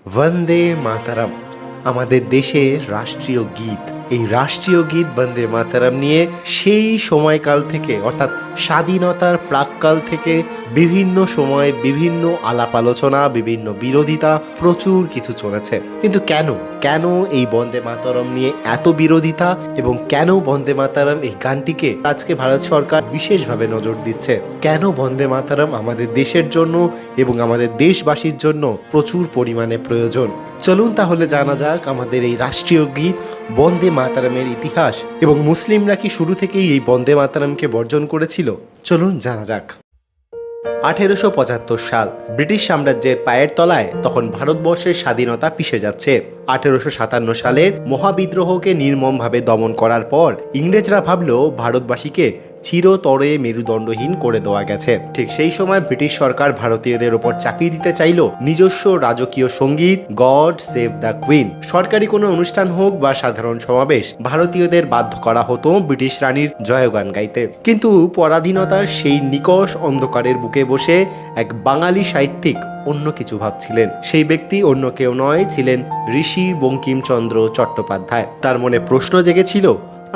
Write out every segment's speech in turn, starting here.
বন্দে মাতারাম আমাদের দেশের রাষ্ট্রীয় গীত। এই রাষ্ট্রীয় গীত বন্দে মাতারাম নিয়ে সেই সময়কাল থেকে অর্থাৎ স্বাধীনতার প্রাক্কাল থেকে বিভিন্ন সময়ে বিভিন্ন আলাপ আলোচনা, বিভিন্ন বিরোধিতা প্রচুর কিছু চলেছে। কিন্তু কেন এই বন্দে মাতরম নিয়ে এত বিরোধিতা এবং কেন বন্দে মাতরম এই গানটিকে আজকে ভারত সরকার বিশেষভাবে নজর দিচ্ছে? কেন বন্দে মাতরম আমাদের দেশের জন্য এবং আমাদের দেশবাসীর জন্য প্রচুর পরিমাণে প্রয়োজন? চলুন তাহলে জানা যাক আমাদের এই রাষ্ট্রীয় গীত বন্দে মাতরমের ইতিহাস এবং মুসলিমরা কি শুরু থেকেই এই বন্দে মাতরমকে বর্জন করেছিল। চলুন জানা যাক। 1875 সাল, ব্রিটিশ সাম্রাজ্যের পায়ের তলায় তখন ভারতবর্ষের স্বাধীনতা পিষে যাচ্ছে। 1857 সালের মহাবিদ্রোহকে নির্মমভাবে দমন করার পর ইংরেজরা ভাবল ভারতবাসীকে চিরতরে মেরুদণ্ডহীন করে দেওয়া গেছে। ঠিক সেই সময় ব্রিটিশ সরকার ভারতীয়দের ওপর চাপিয়ে দিতে চাইল নিজস্ব রাজকীয় সঙ্গীত গড সেভ দ্য কুইন। সরকারি কোনো অনুষ্ঠান হোক বা সাধারণ সমাবেশ, ভারতীয়দের বাধ্য করা হতো ব্রিটিশ রানীর জয়গান গাইতে। কিন্তু পরাধীনতার সেই নিকষ অন্ধকারের বুকে বসে এক বাঙালি সাহিত্যিক অন্য কিছু ভাবছিলেন। সেই ব্যক্তি অন্য কেউ নয়, ছিলেন ঋষি বঙ্কিমচন্দ্র চট্টোপাধ্যায়। তার মনে প্রশ্ন জেগেছিল,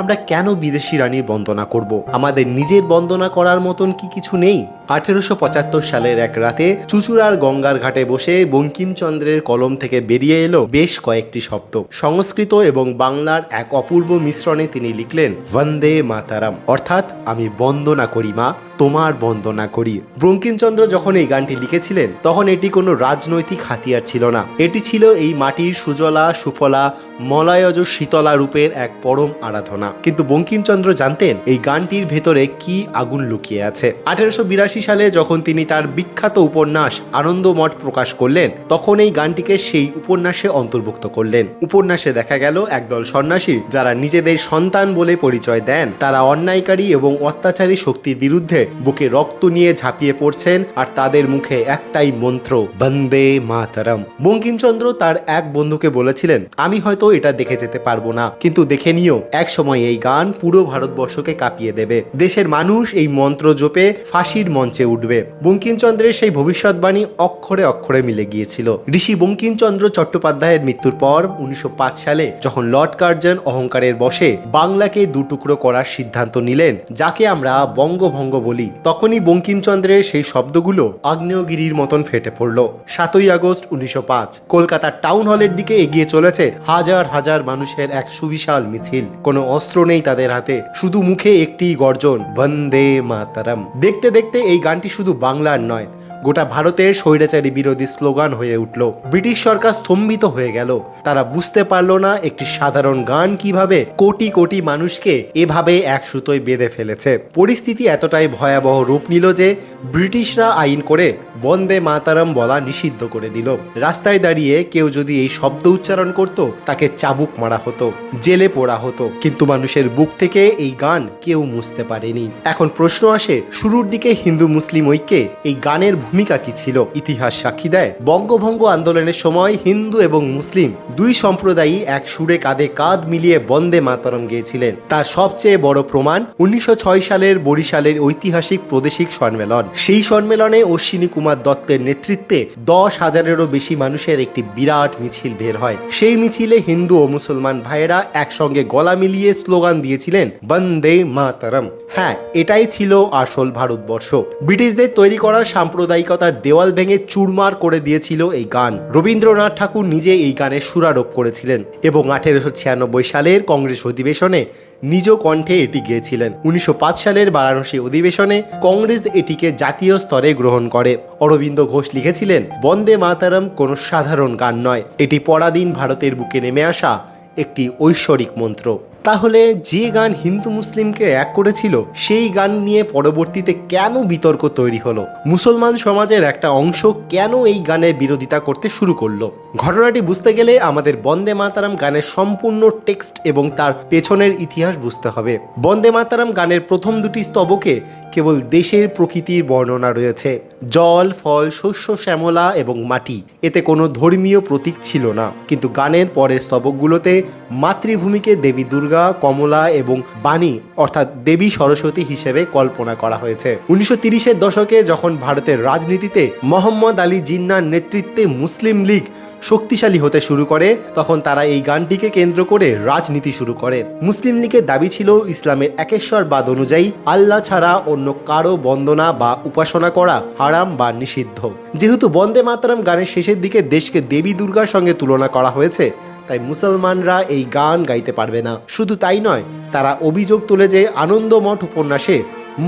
আমরা কেন বিদেশি রানীর বন্দনা করব? আমাদের নিজের বন্দনা করার মতন কি কিছু নেই? 1875 সালের এক রাতে চুচুড়ার গঙ্গার ঘাটে বসে বঙ্কিমচন্দ্রের কলম থেকে বেরিয়ে এলো বেশ কয়েকটি শব্দ। সংস্কৃত এবং বাংলার এক অপূর্ব মিশ্রণে তিনি লিখলেন বন্দে মাতারাম, অর্থাৎ আমি বন্দনা করি মা, তোমার বন্দনা করি। বঙ্কিমচন্দ্র যখন এই গানটি লিখেছিলেন তখন এটি কোনো রাজনৈতিক হাতিয়ার ছিল না। এটি ছিল এই মাটির সুজলা সুফলা মলয়জ শীতলা রূপের এক পরম আরাধনা। কিন্তু বঙ্কিমচন্দ্র জানতেন এই গানটির ভেতরে কি আগুন লুকিয়ে আছে। 1882 সালে যখন তিনি তার বিখ্যাত উপন্যাস আনন্দমঠ প্রকাশ করলেন তখন এই গানটিকে সেই উপন্যাসে অন্তর্ভুক্ত করলেন। উপন্যাসে দেখা গেল একদল সন্ন্যাসী যারা নিজেদের সন্তান বলে পরিচয় দেন, তারা অন্যায়কারী এবং অত্যাচারী শক্তির বিরুদ্ধে বুকে রক্ত নিয়ে ঝাঁপিয়ে পড়ছেন আর তাদের মুখে একটাই মন্ত্র বন্দে মাতরম। বঙ্কিমচন্দ্র তার এক বন্ধুকে বলেছিলেন, আমি হয়তো এটা দেখে যেতে পারবো না, কিন্তু দেখে নিও, এক সময় এই গান পুরো ভারতবর্ষকে কাঁপিয়ে দেবে। দেশের মানুষ এই মন্ত্র জপে ফাঁসির মঞ্চে উঠবে। বঙ্কিমচন্দ্রের সেই ভবিষ্যৎবাণী অক্ষরে অক্ষরে মিলে গিয়েছিল। ঋষি বঙ্কিমচন্দ্র চট্টোপাধ্যায়ের মৃত্যুর পর 1905 সালে যখন লর্ড কার্জন অহংকারের বশে বাংলাকে দুটুকরো করার সিদ্ধান্ত নিলেন, যাকে আমরা বঙ্গভঙ্গ বলি, তখনই বঙ্কিমচন্দ্রের সেই শব্দগুলো আগ্নেয়গিরির মতন ফেটে পড়ল। 7ই আগস্ট 1905 কলকাতার টাউন হলের দিকে এগিয়ে চলেছে হাজার হাজার মানুষের এক সুবিশাল মিছিল। কোনো অস্ত্র নেই তাদের হাতে, শুধু মুখে একটি গর্জন বন্দে মাতরম। দেখতে দেখতে এই গানটি শুধু বাংলার নয়, গোটা ভারতের স্বৈরাচারী বিরোধী স্লোগান হয়ে উঠল। ব্রিটিশ সরকার স্তম্ভিত হয়ে গেল। তারা বুঝতে পারল না একটি সাধারণ গান কিভাবে কোটি কোটি মানুষকে এভাবে এক সুতোয় বেঁধে ফেলেছে। পরিস্থিতি এতটাই ভয়াবহ রূপ নিল যে ব্রিটিশরা আইন করে বন্দে মাতরম বলা নিষিদ্ধ করে দিল। রাস্তায় দাঁড়িয়ে কেউ যদি এই শব্দ উচ্চারণ করত তাকে চাবুক মারা হতো, জেলে পোড়া হতো। কিন্তু মানুষের বুক থেকে এই গান কেউ মুছতে পারেনি। এখন প্রশ্ন আসে, শুরুর দিকে হিন্দু মুসলিম ঐক্যে এই গানের ভূমিকা কি ছিল? ইতিহাস সাক্ষী দেয় বঙ্গভঙ্গ আন্দোলনের সময় হিন্দু এবং মুসলিম দুই সম্প্রদায়ই এক সুরে কাঁধে কাঁধ মিলিয়ে বন্দে মাতরম গেয়েছিলেন। তার সবচেয়ে বড় প্রমাণ 1906 সালের বরিশালের ঐতিহাসিক প্রাদেশিক সম্মেলন। সেই সম্মেলনে অশ্বিনী কুমার দত্তের নেতৃত্বে 10,000-এরও বেশি মানুষের একটি বিরাট মিছিল বের হয়। সেই মিছিলে হিন্দু ও মুসলমান ভাইয়েরা একসঙ্গে গলা মিলিয়ে স্লোগান দিয়েছিলেন বন্দে মাতরম। হ্যাঁ, এটাই ছিল আসল ভারতবর্ষ। ব্রিটিশদের তৈরি করা সাম্প্রদায়িকতার দেওয়াল ভেঙে চুরমার করে দিয়েছিল এই গান। রবীন্দ্রনাথ ঠাকুর নিজে এই গানের সুরারোপ করেছিলেন এবং 1896 সালের কংগ্রেস অধিবেশনে নিজ কণ্ঠে এটি গেয়েছিলেন। 1905 সালের বারাণসী অধিবেশনে কংগ্রেস এটিকে জাতীয় স্তরে গ্রহণ করে। অরবিন্দ ঘোষ লিখেছিলেন, বন্দে মাতরম কোনো সাধারণ গান নয়, এটি পরাধীন ভারতের বুকে নেমে আসা একটি ঐশ্বরিক মন্ত্র। তাহলে যে গান হিন্দু মুসলিমকে এক করেছিল সেই গান নিয়ে পরবর্তীতে কেন বিতর্ক তৈরি হলো? মুসলমান সমাজের একটা অংশ কেন এই গানের বিরোধিতা করতে শুরু করলো? ঘটনাটি বুঝতে গেলে আমাদের বন্দে মাতরম গানের সম্পূর্ণ টেক্সট এবং তার পেছনের ইতিহাস বুঝতে হবে। বন্দে মাতরম গানের প্রথম দুটি স্তবকে কেবল দেশের প্রকৃতির বর্ণনা রয়েছে, জল, ফল, শস্য শ্যামলা এবং মাটি। এতে কোনো ধর্মীয় প্রতীক ছিল না। কিন্তু গানের পরের স্তবকগুলোতে মাতৃভূমিকে দেবী দুর্গা দুর্গা, কমলা এবং বাণী অর্থাৎ দেবী সরস্বতী হিসেবে কল্পনা করা হয়েছে। 1930-এর দশকে যখন ভারতের রাজনীতিতে মোহাম্মদ আলী জিন্নাহর নেতৃত্বে মুসলিম লীগ শক্তিশালী হতে শুরু করে, তখন তারা এই গানটিকে কেন্দ্র করে রাজনীতি শুরু করে। মুসলিম লীগের দাবি ছিল ইসলামের একেশ্বরবাদ অনুযায়ী আল্লাহ ছাড়া অন্য কারো বন্দনা বা উপাসনা করা হারাম বা নিষিদ্ধ। যেহেতু বন্দে মাতরম গানের শেষের দিকে দেশকে দেবী দুর্গার সঙ্গে তুলনা করা হয়েছে, তাই মুসলমানরা এই গান গাইতে পারবে না। শুধু তাই নয়, তারা অভিযোগ তুলে যে আনন্দমঠ উপন্যাসে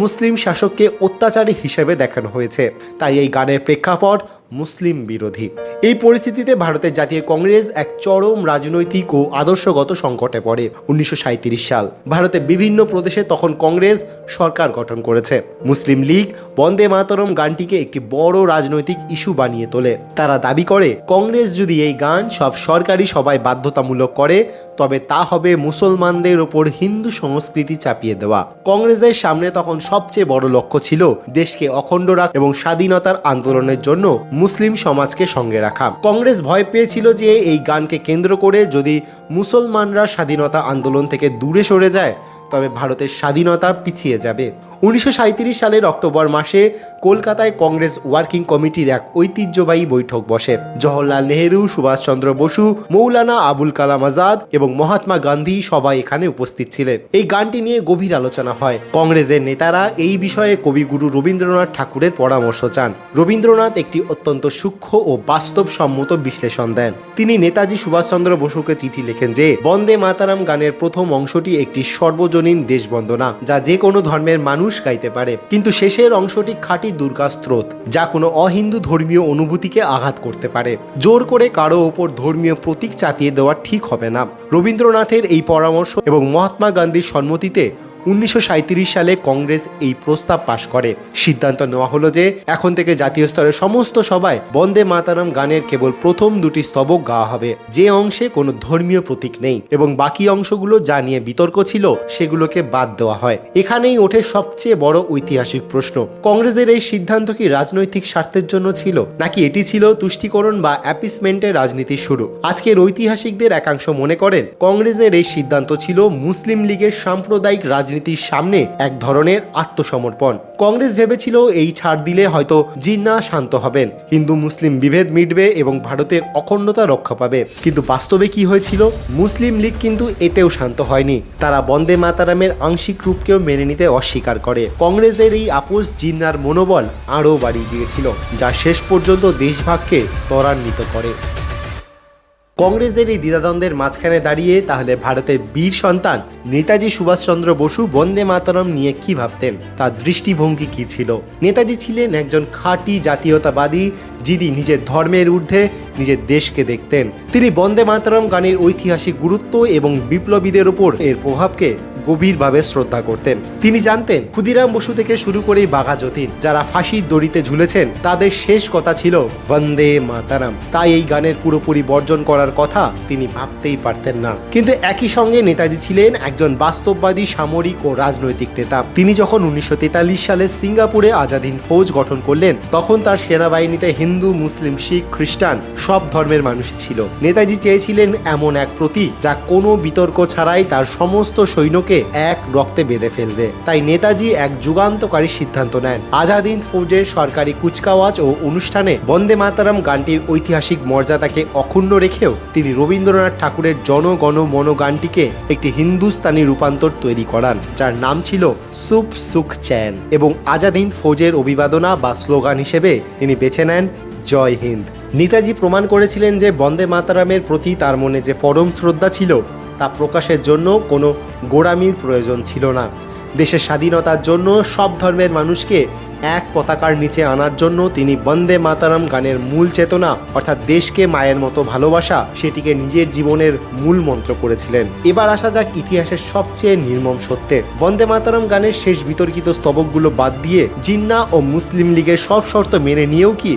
মুসলিম শাসককে অত্যাচারী হিসেবে দেখানো হয়েছে, তাই এই গানের প্রেক্ষাপট মুসলিম বিরোধী। এই পরিস্থিতিতে ভারতের জাতীয় কংগ্রেস এক চরম রাজনৈতিক ও আদর্শগত সংকটে পড়ে। 1937 সাল ভারতের বিভিন্ন প্রদেশে তখন কংগ্রেস সরকার গঠন করেছে। মুসলিম লীগ বন্দে মাতরম গানটিকে একটি বড় রাজনৈতিক ইস্যু বানিয়ে তোলে। তারা দাবি করে কংগ্রেস যদি এই গান সব সরকারি সভায় বাধ্যতামূলক করে, তবে তা হবে মুসলমানদের ওপর হিন্দু সংস্কৃতি চাপিয়ে দেওয়া। কংগ্রেসের সামনে তখন সবচেয়ে বড় লক্ষ্য ছিল দেশকে অখণ্ড রাখা এবং স্বাধীনতার আন্দোলনের জন্য মুসলিম সমাজকে সঙ্গে রাখা। কংগ্রেস ভয় পেয়েছিল যে এই গানকে কেন্দ্র করে যদি মুসলমানরা স্বাধীনতা আন্দোলন থেকে দূরে সরে যায়, তবে ভারতের স্বাধীনতা পিছিয়ে যাবে। 1937 সালের অক্টোবর মাসে কলকাতায় কংগ্রেস ওয়ার্কিং কমিটির এক ঐতিহ্যবাহী বৈঠক বসে। জওহরলাল নেহেরু, সুভাষচন্দ্র বসু, মৌলানা আবুল কালাম আজাদ এবং মহাত্মা গান্ধী সবাই এখানে উপস্থিত ছিলেন। এই গানটি নিয়ে গভীর আলোচনা হয়। কংগ্রেসের নেতারা এই বিষয়ে কবিগুরু রবীন্দ্রনাথ ঠাকুরের পরামর্শ চান। রবীন্দ্রনাথ একটি অত্যন্ত সূক্ষ্ম ও বাস্তবসম্মত বিশ্লেষণ দেন। তিনি নেতাজি সুভাষচন্দ্র বসুকে চিঠি লেখেন যে বন্দে মাতরম গানের প্রথম অংশটি একটি সর্বজনীন দেশবন্দনা, যা যে কোনো ধর্মের মানুষ গাইতে পারে, কিন্তু শেষের অংশটি খাঁটি দুর্গা স্ত্রোত, যা কোনো অহিন্দু ধর্মীয় অনুভূতিকে আঘাত করতে পারে। জোর করে কারো ওপর ধর্মীয় প্রতীক চাপিয়ে দেওয়া ঠিক হবে না। রবীন্দ্রনাথের এই পরামর্শ এবং মহাত্মা গান্ধীর সম্মতিতে 1937 সালে কংগ্রেস এই প্রস্তাব পাশ করে। সিদ্ধান্ত নেওয়া হলো যে এখন থেকে জাতীয় স্তরের সমস্ত সভায় বন্দে মাতরম গানের কেবল প্রথম দুটি স্তবক গাওয়া হবে, যে অংশে কোনো ধর্মীয় প্রতীক নেই, এবং বাকি অংশগুলো যা নিয়ে বিতর্ক ছিল সেগুলোকে বাদ দেওয়া হয়। এখানেই ওঠে সবচেয়ে বড় ঐতিহাসিক প্রশ্ন, কংগ্রেসের এই সিদ্ধান্ত কি রাজনৈতিক স্বার্থের জন্য ছিল, নাকি এটি ছিল তুষ্টিকরণ বা অ্যাপিসমেন্টের রাজনীতির শুরু? আজকের ঐতিহাসিকদের একাংশ মনে করেন কংগ্রেসের এই সিদ্ধান্ত ছিল মুসলিম লীগের সাম্প্রদায়িক রাজনীতির সামনে এক ধরনের আত্মসমর্পণ। কংগ্রেস ভেবেছিল এই ছাড় দিলে হয়তো জিন্নাহ শান্ত হবেন, হিন্দু মুসলিম বিভেদ মিটবে এবং ভারতের অখণ্ডতা রক্ষা পাবে। কিন্তু বাস্তবে কি হয়েছিল? মুসলিম লীগ কিন্তু এতেও শান্ত হয়নি। তারা বন্দে মাতরমের আংশিক রূপকেও মেনে নিতে অস্বীকার করে। কংগ্রেসের এই আপোষ জিন্নাহর মনোবল আরও বাড়িয়ে দিয়েছিল, যা শেষ পর্যন্ত দেশভাগকে ত্বরান্বিত করে। কংগ্রেসের এই দ্বিধাদ্বন্দ্বের মাঝখানে দাঁড়িয়ে তাহলে ভারতের বীর সন্তান নেতাজি সুভাষচন্দ্র বসু বন্দে মাতরম নিয়ে কি ভাবতেন, তার দৃষ্টিভঙ্গি কি ছিল? নেতাজি ছিলেন একজন খাঁটি জাতীয়তাবাদী, যিনি নিজের ধর্মের ঊর্ধ্বে নিজের দেশকে দেখতেন। তিনি বন্দে মাতরম গানের ঐতিহাসিক গুরুত্ব এবং বিপ্লবীদের উপর এর প্রভাবকে গভীরভাবে শ্রদ্ধা করতেন। তিনি জানতেন ক্ষুদিরাম বসু থেকে শুরু করে বাঘা যতীন যারা ফাঁসির দড়িতে ঝুলেছেন, তাদের শেষ কথা ছিল বন্দে মাতরম। তাই এই গানের পুরোপুরি বর্জন করার কথা তিনি ভাবতেই পারতেন না। কিন্তু একই সঙ্গে নেতাজি ছিলেন একজন বাস্তববাদী সামরিক ও রাজনৈতিক নেতা। তিনি যখন 1943 সালে সিঙ্গাপুরে আজাদ হিন্দ ফৌজ গঠন করলেন, তখন তার সেনাবাহিনীতে হিন্দু, মুসলিম, শিখ, খ্রিস্টান সব ধর্মের মানুষ ছিল। নেতাজি চেয়েছিলেন এমন এক প্রতীক যা কোনো বিতর্ক ছাড়াই তার সমস্ত সৈন্যকে এক রক্তে বেঁধে ফেলবে। তাই নেতাজি এক যুগান্তকারী সিদ্ধান্ত নেন। আজাদ হিন্দ ফৌজের সরকারি কুচকাওয়াজ ও অনুষ্ঠানে বন্দে মাতরম গানটির ঐতিহাসিক মর্যাদাকে অক্ষুণ্ণ রেখেও তিনি রবীন্দ্রনাথ ঠাকুরের জন গণ মন গানটিকে একটি হিন্দুস্তানি রূপান্তর তৈরি করান, যার নাম ছিল সুপ সুখ চ্যান, এবং আজাদ হিন্দ ফৌজের অভিবাদনা বা স্লোগান হিসেবে তিনি বেছে নেন জয় হিন্দ। নেতাজি প্রমাণ করেছিলেন যে বন্দে মাতরমের প্রতি তার মনে যে পরম শ্রদ্ধা ছিল, তা প্রকাশের জন্য কোনো গোঁড়ামির প্রয়োজন ছিল না। দেশের স্বাধীনতার জন্য সব ধর্মের মানুষকে এক পতাকার নিচে আনার জন্য তিনি বন্দে মাতরম গানের মূল চেতনা অর্থাৎ দেশকে মায়ের মতো ভালোবাসা, সেটিকে নিজের জীবনের মূল মন্ত্র করেছিলেন। এবার আসা যাক ইতিহাসের সবচেয়ে নির্মম সত্যে। বন্দে মাতরম গানের শেষ বিতর্কিত স্তবকগুলো বাদ দিয়ে জিন্নাহ ও মুসলিম লীগের সব শর্ত মেনে নিয়েও কি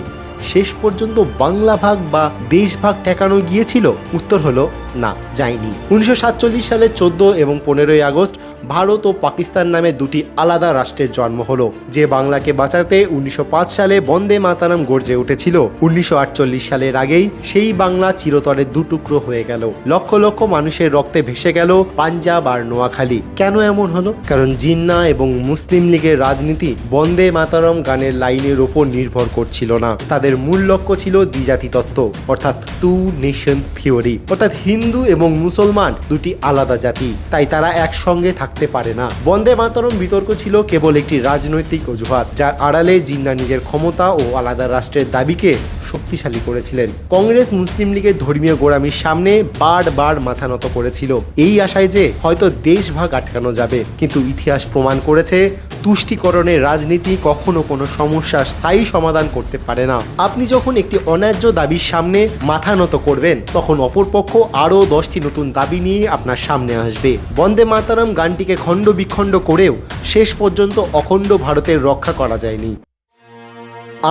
শেষ পর্যন্ত বাংলা ভাগ বা দেশভাগ ঠেকানো গিয়েছিল? উত্তর হলো না, যায়নি। 1947 সালের 14 এবং 15ই আগস্ট ভারত ও পাকিস্তান নামে দুটি আলাদা রাষ্ট্রের জন্ম হলো। যে বাংলাকে বাঁচাতে 1905 সালে বন্দে মাতারাম গর্জে উঠেছিল, 1948 সালের আগেই সেই বাংলা চিরতরে দুটুকরো হয়ে গেল। লক্ষ লক্ষ মানুষের রক্তে ভেসে গেল পাঞ্জাব আর নোয়াখালী। কেন এমন হলো? কারণ জিন্নাহ এবং মুসলিম লীগের রাজনীতি বন্দে মাতারাম গানের লাইনের ওপর নির্ভর করছিল না। তাদের মূল লক্ষ্য ছিল দ্বিজাতি তত্ত্ব, অর্থাৎ টু নেশন থিওরি, অর্থাৎ হিন্দু এবং মুসলমান দুটি আলাদা জাতি, তাই তারা একসঙ্গে থাকতে পারে না। বন্দে মাতরম বিতর্ক ছিল কেবল একটি রাজনৈতিক অজুহাত, যার আড়ালে জিন্নাহ নিজের ক্ষমতা ও আলাদা রাষ্ট্রের দাবিকে শক্তিশালী করেছিলেন। কংগ্রেস মুসলিম লীগের ধর্মীয় গোড়ামির সামনে বারবার মাথা নত করেছিল, এই আশায় যে হয়তো দেশ ভাগ আটকানো যাবে। কিন্তু ইতিহাস প্রমাণ করেছে তুষ্টিকরণের রাজনীতি কখনো কোনো সমস্যার স্থায়ী সমাধান করতে পারে না। আপনি যখন একটি অন্যায্য দাবির সামনে মাথা নত করবেন, তখন অপরপক্ষ আরও 10টি নতুন দাবি নিয়ে আপনার সামনে আসবে। বন্দে মাতারাম গানটিকে খণ্ড বিখণ্ড করেও শেষ পর্যন্ত অখণ্ড ভারতের রক্ষা করা যায়নি।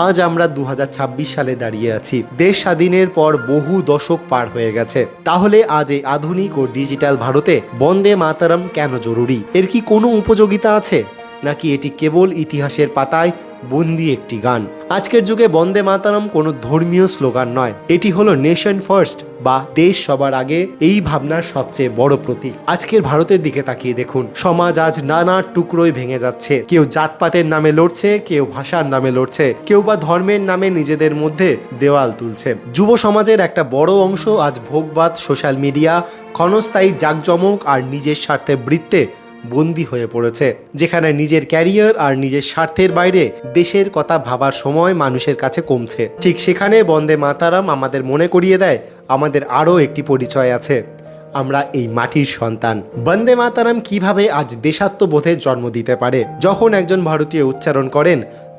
আজ আমরা 2026 সালে দাঁড়িয়ে আছি। দেশ স্বাধীনের পর বহু দশক পার হয়ে গেছে। তাহলে আজ এই আধুনিক ও ডিজিটাল ভারতে বন্দে মাতারাম কেন জরুরি? এর কি কোনো উপযোগিতা আছে, নাকি এটি কেবল ইতিহাসের পাতায় বন্দি একটি গান? আজকের যুগে বন্দে মাতারাম কোনো ধর্মীয় স্লোগান নয়, এটি হলো নেশন ফার্স্ট বা দেশ সবার আগে এই ভাবনার সবচেয়ে বড় প্রতীক। আজকের ভারতের দিকে তাকিয়ে দেখুন, সমাজ আজ নানা টুকরোয় ভেঙে যাচ্ছে। কেউ জাতপাতের নামে লড়ছে, কেউ ভাষার নামে লড়ছে, কেউ বা ধর্মের নামে নিজেদের মধ্যে দেওয়াল তুলছে। যুব সমাজের একটা বড় অংশ আজ ভোগবাদ, সোশ্যাল মিডিয়া, ক্ষণস্থায়ী জাঁকজমক আর নিজের স্বার্থের বৃত্তে বন্দী হয়ে পড়েছে, যেখানে নিজের ক্যারিয়ার আর নিজের স্বার্থের বাইরে দেশের কথা ভাবার সময় মানুষের কাছে কমছে। ঠিক সেখানে বন্দে মাতারাম আমাদের মনে করিয়ে দেয় আমাদের আরও একটি পরিচয় আছে, আমরা এই মাটির সন্তান। বন্দে মাতারাম কিভাবে আজ দেশাত্মবোধের জন্ম দিতে পারে? যখন একজন ভারতীয় উচ্চারণ করেন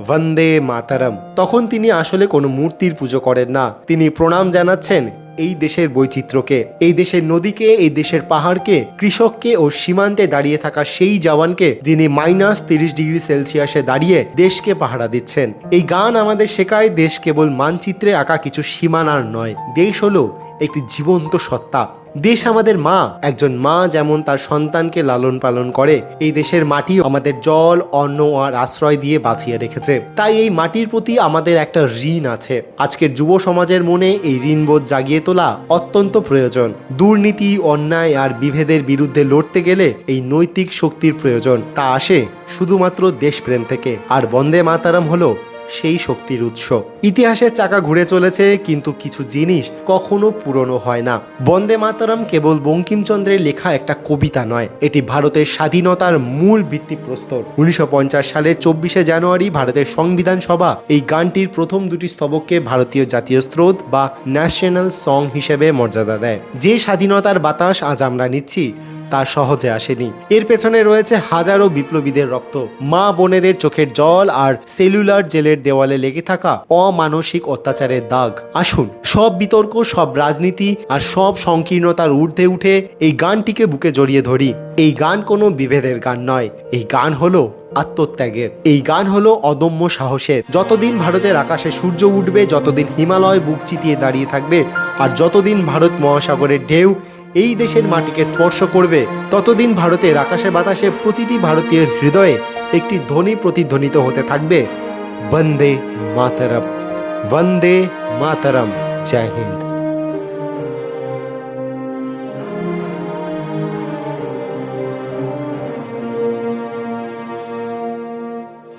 বন্দে মাতারাম, তখন তিনি আসলে কোনো মূর্তির পুজো করেন না, তিনি প্রণাম জানাচ্ছেন এই দেশের বৈচিত্র্যকে, এই দেশের নদীকে, এই দেশের পাহাড়কে, কৃষককে ও সীমান্তে দাঁড়িয়ে থাকা সেই জওয়ানকে যিনি -30°C দাঁড়িয়ে দেশকে পাহারা দিচ্ছেন। এই গান আমাদের শেখায় দেশ কেবল মানচিত্রে আঁকা কিছু সীমানার নয়, দেশ হলো একটি জীবন্ত সত্তা। দেশ আমাদের মা। একজন মা যেমন তার সন্তানকে লালন পালন করে, এই দেশের মাটি আমাদের জল, অন্ন আর আশ্রয় দিয়ে বাঁচিয়ে রেখেছে। তাই এই মাটির প্রতি আমাদের একটা ঋণ আছে। আজকের যুব সমাজের মনে এই ঋণবোধ জাগিয়ে তোলা অত্যন্ত প্রয়োজন। দুর্নীতি, অন্যায় আর বিভেদের বিরুদ্ধে লড়তে গেলে এই নৈতিক শক্তির প্রয়োজন। তা আসে শুধুমাত্র দেশপ্রেম থেকে, আর বন্দে মাতারাম হলো সেই শক্তির উৎস। ইতিহাসের চাকা ঘুরে চলেছে, কিন্তু কিছু জিনিস কখনো পুরনো হয় না। বন্দে মাতারাম কেবল বঙ্কিমচন্দ্রের লেখা একটা কবিতা নয়, এটি ভারতের স্বাধীনতার মূল ভিত্তিপ্রস্তর। 1950 সালের 24শে জানুয়ারি ভারতের সংবিধান সভা এই গানটির প্রথম দুটি স্তবককে ভারতীয় জাতীয় স্রোত বা ন্যাশনাল সং হিসেবে মর্যাদা দেয়। যে স্বাধীনতার বাতাস আজ আমরা নিচ্ছি তা সহজে আসেনি, এর পেছনে রয়েছে হাজারো বিপ্লবীদের রক্ত, মা বোনেদের চোখের জল আর সেলুলার জেলের দেওয়ালে লেগে থাকা অমানসিক অত্যাচারের দাগ। আসুন সব বিতর্ক, সব রাজনীতি আর সব সংকীর্ণতার ঊর্ধ্বে উঠে এই গানটিকে বুকে জড়িয়ে ধরি। এই গান কোনো বিভেদের গান নয়, এই গান হলো আত্মত্যাগের, এই গান হলো অদম্য সাহসের। যতদিন ভারতের আকাশে সূর্য উঠবে, যতদিন হিমালয় বুক চিতিয়ে দাঁড়িয়ে থাকবে, আর যতদিন ভারত মহাসাগরের ঢেউ এই দেশের মাটিকে স্পর্শ করবে, ততদিন ভারতের আকাশে বাতাসে প্রতিটি ভারতীয়ের হৃদয়ে একটি ধ্বনি প্রতিধ্বনিত হতে থাকবে, বন্দে মাতরম, বন্দে মাতরম। জয় হিন্দ।